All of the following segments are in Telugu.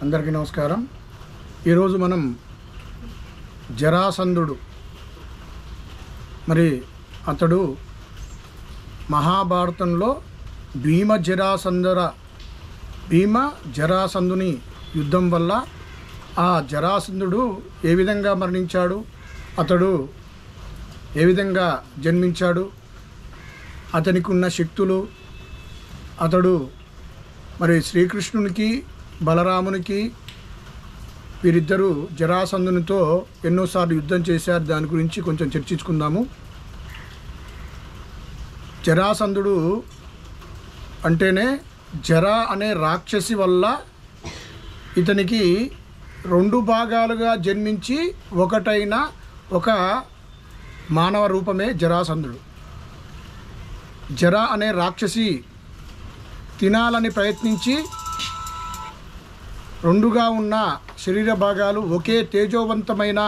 అందరికీ నమస్కారం. ఈరోజు మనం జరాసంధుడు మరి అతడు మహాభారతంలో భీమ జరాసంధుని యుద్ధం వల్ల ఆ జరాసంధుడు ఏ విధంగా మరణించాడు, అతడు ఏ విధంగా జన్మించాడు, అతనికి ఉన్న శక్తులు, అతడు మరి శ్రీకృష్ణునికి బలరామునికి వీరిద్దరూ జరాసంధునితో ఎన్నోసార్లు యుద్ధం చేశారు. దాని గురించి కొంచెం చర్చించుకుందాము. జరాసంధుడు అంటేనే జరా అనే రాక్షసి వల్ల ఇతనికి రెండు భాగాలుగా జన్మించి ఒకటైన ఒక మానవ రూపమే జరాసంధుడు. జరా అనే రాక్షసి తినాలని ప్రయత్నించి రెండుగా ఉన్న శరీర భాగాలు ఒకే తేజోవంతమైన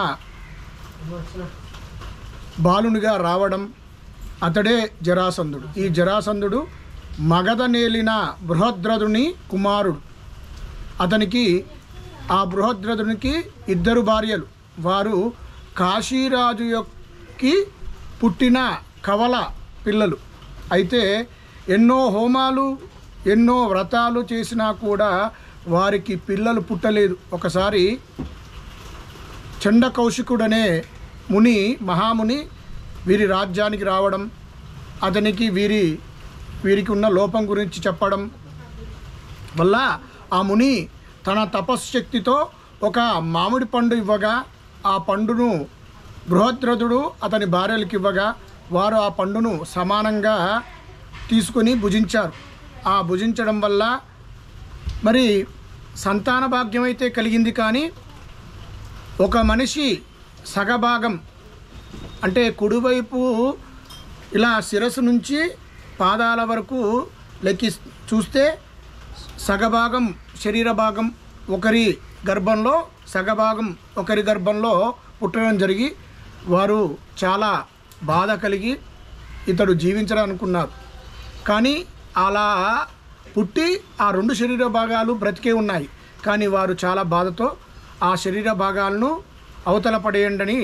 బాలునిగా రావడం, అతడే జరాసంధుడు. ఈ జరాసంధుడు మగధ నేలిన బృహద్రథుని కుమారుడు. అతనికి ఆ బృహద్రథునికి ఇద్దరు భార్యలు. వారు కాశీరాజు యొక్కకి పుట్టిన కవల పిల్లలు. అయితే ఎన్నో హోమాలు ఎన్నో వ్రతాలు చేసినా కూడా వారికి పిల్లలు పుట్టలేదు. ఒకసారి చండకౌశికుడనే మహాముని వీరి రాజ్యానికి రావడం, అతనికి వీరికి ఉన్న లోపం గురించి చెప్పడం వల్ల ఆ ముని తన తపశ్శక్తితో ఒక మామిడి పండు ఇవ్వగా ఆ పండును బృహద్రథుడు అతని భార్యలకు ఇవ్వగా వారు ఆ పండును సమానంగా తీసుకొని భుజించారు. ఆ భుజించడం వల్ల మరి సంతాన భాగ్యం అయితే కలిగింది, కానీ ఒక మనిషి సగభాగం అంటే కుడివైపు ఇలా శిరస్సు నుంచి పాదాల వరకు చూస్తే సగభాగం శరీర భాగం ఒకరి గర్భంలో, సగభాగం ఒకరి గర్భంలో పుట్టడం జరిగి వారు చాలా బాధ కలిగి ఇతడు జీవించాలనుకున్నారు. కానీ అలా పుట్టి ఆ రెండు శరీర భాగాలు బ్రతికే ఉన్నాయి. కానీ వారు చాలా బాధతో ఆ శరీర భాగాలను అవతల పడేయండి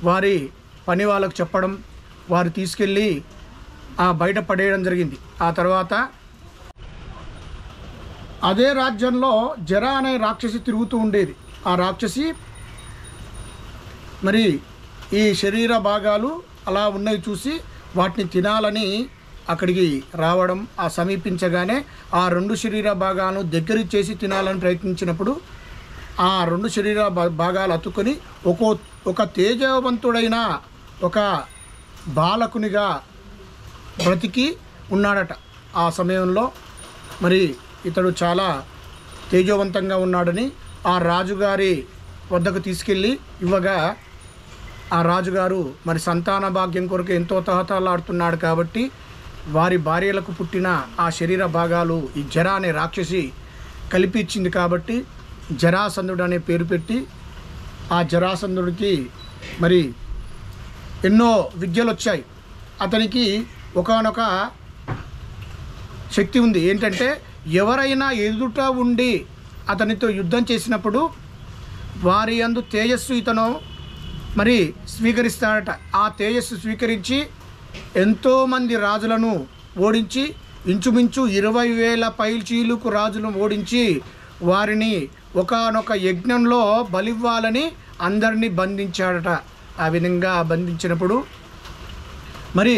వారి పని వాళ్ళకు చెప్పడం, వారు తీసుకెళ్ళి ఆ బయట పడేయడం జరిగింది. ఆ తర్వాత అదే రాజ్యంలో జరా అనే రాక్షసి తిరుగుతూ ఉండేది. ఆ రాక్షసి మరి ఈ శరీర భాగాలు అలా ఉన్నవి చూసి వాటిని తినాలని అక్కడికి రావడం, ఆ సమీపించగానే ఆ రెండు శరీర భాగాలను దగ్గర చేసి తినాలని ప్రయత్నించినప్పుడు ఆ రెండు శరీర భాగాలు అతుకొని ఒక తేజవంతుడైన ఒక బాలకునిగా బ్రతికి ఉన్నాడట. ఆ సమయంలో మరి ఇతడు చాలా తేజవంతంగా ఉన్నాడని ఆ రాజుగారి వద్దకు తీసుకెళ్ళి ఇవ్వగా ఆ రాజుగారు మరి సంతాన భాగ్యం కొరకు ఎంతో తహతలాడుతున్నాడు కాబట్టి వారి భార్యలకు పుట్టిన ఆ శరీర భాగాలు ఈ జరా అనే రాక్షసి కలిపి ఇచ్చింది కాబట్టి జరాసంధుడు అనే పేరు పెట్టి ఆ జరాసంధుడికి మరి ఎన్నో విద్యలు వచ్చాయి. అతనికి ఒకానొక శక్తి ఉంది. ఏంటంటే ఎవరైనా ఎదుట ఉండి అతనితో యుద్ధం చేసినప్పుడు వారి యందు తేజస్సు ఇతను మరి స్వీకరిస్తాడట. ఆ తేజస్సు స్వీకరించి ఎంతోమంది రాజులను ఓడించి ఇంచుమించు 20,000 పైచీలుకు రాజులను ఓడించి వారిని ఒకానొక యజ్ఞంలో బలివ్వాలని అందరినీ బంధించాడట. ఆ విధంగా బంధించినప్పుడు మరి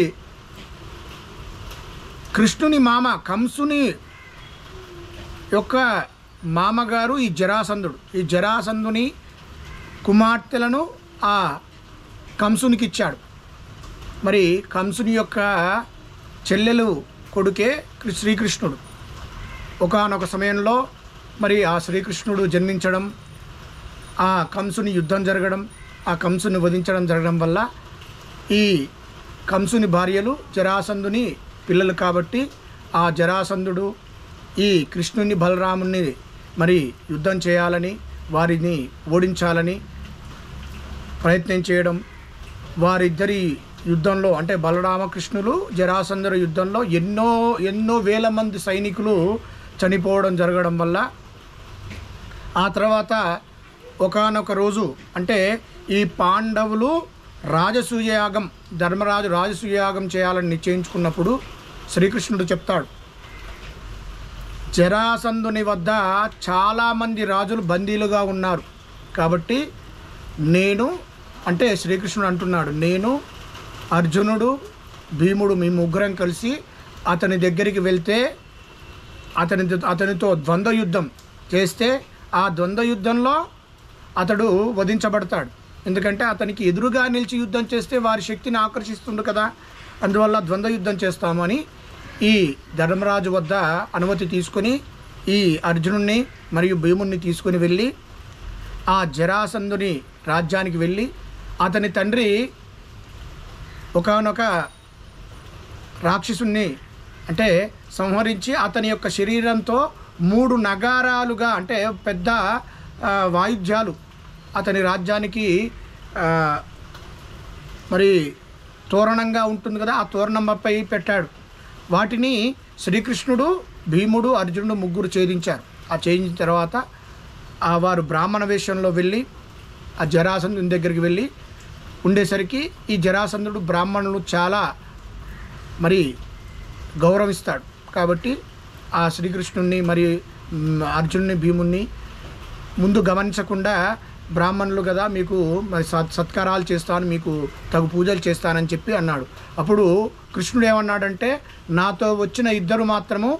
కృష్ణుని మామ కంసుని యొక్క మామగారు ఈ జరాసంధుడు. ఈ జరాసంధుని కుమార్తెలను ఆ కంసునికి ఇచ్చాడు. మరి కంసుని యొక్క చెల్లెలు కొడుకే శ్రీకృష్ణుడు. ఒకానొక సమయంలో మరి ఆ శ్రీకృష్ణుడు జన్మించడం, ఆ కంసుని యుద్ధం జరగడం, ఆ కంసుని వధించడం జరగడం వల్ల ఈ కంసుని భార్యలు జరాసంధుని పిల్లలు కాబట్టి ఆ జరాసంధుడు ఈ కృష్ణుని బలరాముని మరి యుద్ధం చేయాలని వారిని ఓడించాలని ప్రయత్నం చేయడం, వారిద్దరి యుద్ధంలో అంటే బలరామకృష్ణులు జరాసంధుల యుద్ధంలో ఎన్నో వేల మంది సైనికులు చనిపోవడం జరగడం వల్ల ఆ తర్వాత ఒకానొక రోజు అంటే ఈ పాండవులు రాజసూయయాగం, ధర్మరాజు రాజసూయయాగం చేయాలని నిశ్చయించుకున్నప్పుడు శ్రీకృష్ణుడు చెప్తాడు, జరాసంధుని వద్ద చాలామంది రాజులు బందీలుగా ఉన్నారు కాబట్టి నేను, అంటే శ్రీకృష్ణుడు అంటున్నాడు, నేను అర్జునుడు భీముడు మీ ముగ్గురం కలిసి అతని దగ్గరికి వెళ్తే అతనితో ద్వంద్వ యుద్ధం చేస్తే ఆ ద్వంద్వ యుద్ధంలో అతడు వధించబడతాడు. ఎందుకంటే అతనికి ఎదురుగా నిలిచి యుద్ధం చేస్తే వారి శక్తిని ఆకర్షిస్తుంది కదా, అందువల్ల ద్వంద్వ యుద్ధం చేస్తామని ఈ ధర్మరాజు వద్ద అనుమతి తీసుకొని ఈ అర్జునుడిని మరియు భీముడిని తీసుకొని వెళ్ళి ఆ జరాసంధుని రాజ్యానికి వెళ్ళి అతని తండ్రి ఒకానొక రాక్షసుని అంటే సంహరించి అతని యొక్క శరీరంతో 3 నగారాలుగా అంటే పెద్ద వాయిద్యాలు అతని రాజ్యానికి మరి తోరణంగా ఉంటుంది కదా, ఆ తోరణంపై పెట్టాడు. వాటిని శ్రీకృష్ణుడు భీముడు అర్జునుడు ముగ్గురు ఛేదించారు. ఆ ఛేదించిన తర్వాత వారు బ్రాహ్మణ వేషంలో వెళ్ళి ఆ జరాసంధుని దగ్గరికి వెళ్ళి ఉండేసరికి ఈ జరాసంధుడు బ్రాహ్మణులు చాలా మరి గౌరవిస్తాడు కాబట్టి ఆ శ్రీకృష్ణుడిని మరి అర్జునుని భీముని ముందు గమనించకుండా బ్రాహ్మణులు కదా మీకు మరి సత్కారాలు చేస్తాను, మీకు తగు పూజలు చేస్తానని చెప్పి అన్నాడు. అప్పుడు కృష్ణుడు ఏమన్నాడంటే, నాతో వచ్చిన ఇద్దరు మాత్రము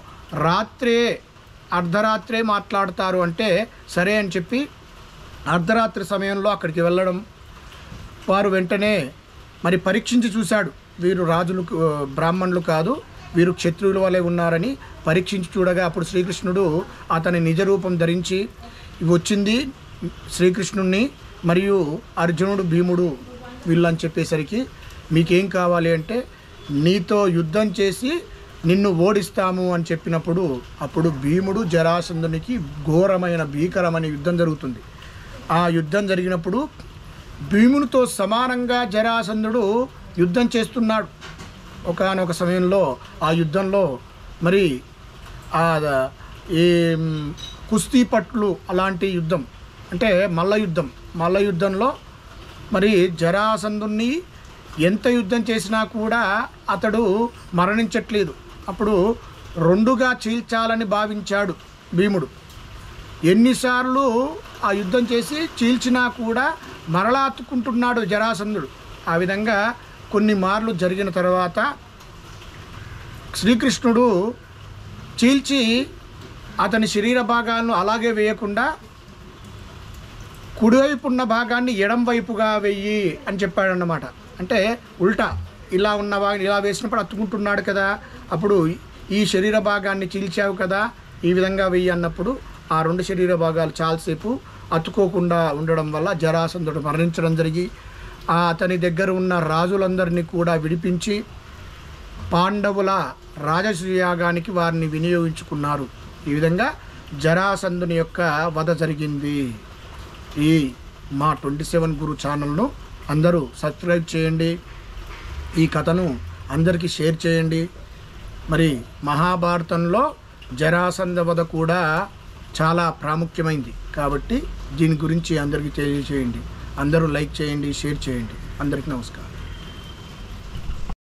అర్ధరాత్రే మాట్లాడతారు అంటే సరే అని చెప్పి అర్ధరాత్రి సమయంలో అక్కడికి వెళ్ళడం, వారు వెంటనే మరి పరీక్షించి చూశాడు, వీరు రాజులు బ్రాహ్మణులు కాదు, వీరు క్షత్రియుల వలె ఉన్నారని పరీక్షించి చూడగా అప్పుడు శ్రీకృష్ణుడు అతని నిజ రూపం ధరించి వచ్చింది శ్రీకృష్ణుడిని మరియు అర్జునుడు భీముడు వీళ్ళని చెప్పేసరికి మీకేం కావాలి అంటే నీతో యుద్ధం చేసి నిన్ను ఓడిస్తాము అని చెప్పినప్పుడు అప్పుడు భీముడు జరాసంధునికి ఘోరమైన భీకరమైన యుద్ధం జరుగుతుంది. ఆ యుద్ధం జరిగినప్పుడు భీమునితో సమానంగా జరాసంధుడు యుద్ధం చేస్తున్నాడు. ఒకానొక సమయంలో ఆ యుద్ధంలో మరి ఈ కుస్తీ పట్లు అలాంటి యుద్ధం అంటే మల్ల యుద్ధంలో మరి జరాసంధుని ఎంత యుద్ధం చేసినా కూడా అతడు మరణించట్లేదు. అప్పుడు 2గా చీల్చాలని భావించాడు భీముడు. ఎన్నిసార్లు ఆ యుద్ధం చేసి చీల్చినా కూడా మరలా అతుక్కుంటున్నాడు జరాసంధుడు. ఆ విధంగా కొన్ని మార్లు జరిగిన తర్వాత శ్రీకృష్ణుడు చీల్చి అతని శరీర భాగాలను అలాగే వేయకుండా కుడివైపు ఉన్న భాగాన్ని ఎడం వైపుగా వెయ్యి అని చెప్పాడన్నమాట. అంటే ఉల్టా ఇలా ఉన్న భాగాన్ని ఇలా వేసినప్పుడు అతుక్కుంటున్నాడు కదా, అప్పుడు ఈ శరీర భాగాన్ని చీల్చావు కదా, ఈ విధంగా వెయ్యి అన్నప్పుడు ఆ 2 శరీర భాగాలు చాలాసేపు అతుక్కోకుండా ఉండడం వల్ల జరాసంధుడు మరణించడం జరిగి అతని దగ్గర ఉన్న రాజులందరినీ కూడా విడిపించి పాండవుల రాజసూయాగానికి వారిని వినియోగించుకున్నారు. ఈ విధంగా జరాసంధుని యొక్క వధ జరిగింది. ఈ మా 27 గురు ఛానల్ను అందరూ సబ్స్క్రైబ్ చేయండి, ఈ కథను అందరికీ షేర్ చేయండి. మరి మహాభారతంలో జరాసంధ వధ కూడా చాలా ప్రాముఖ్యమైంది కాబట్టి దీని గురించి అందరికీ తెలియజేయండి. అందరూ లైక్ చేయండి, షేర్ చేయండి. అందరికీ నమస్కారం.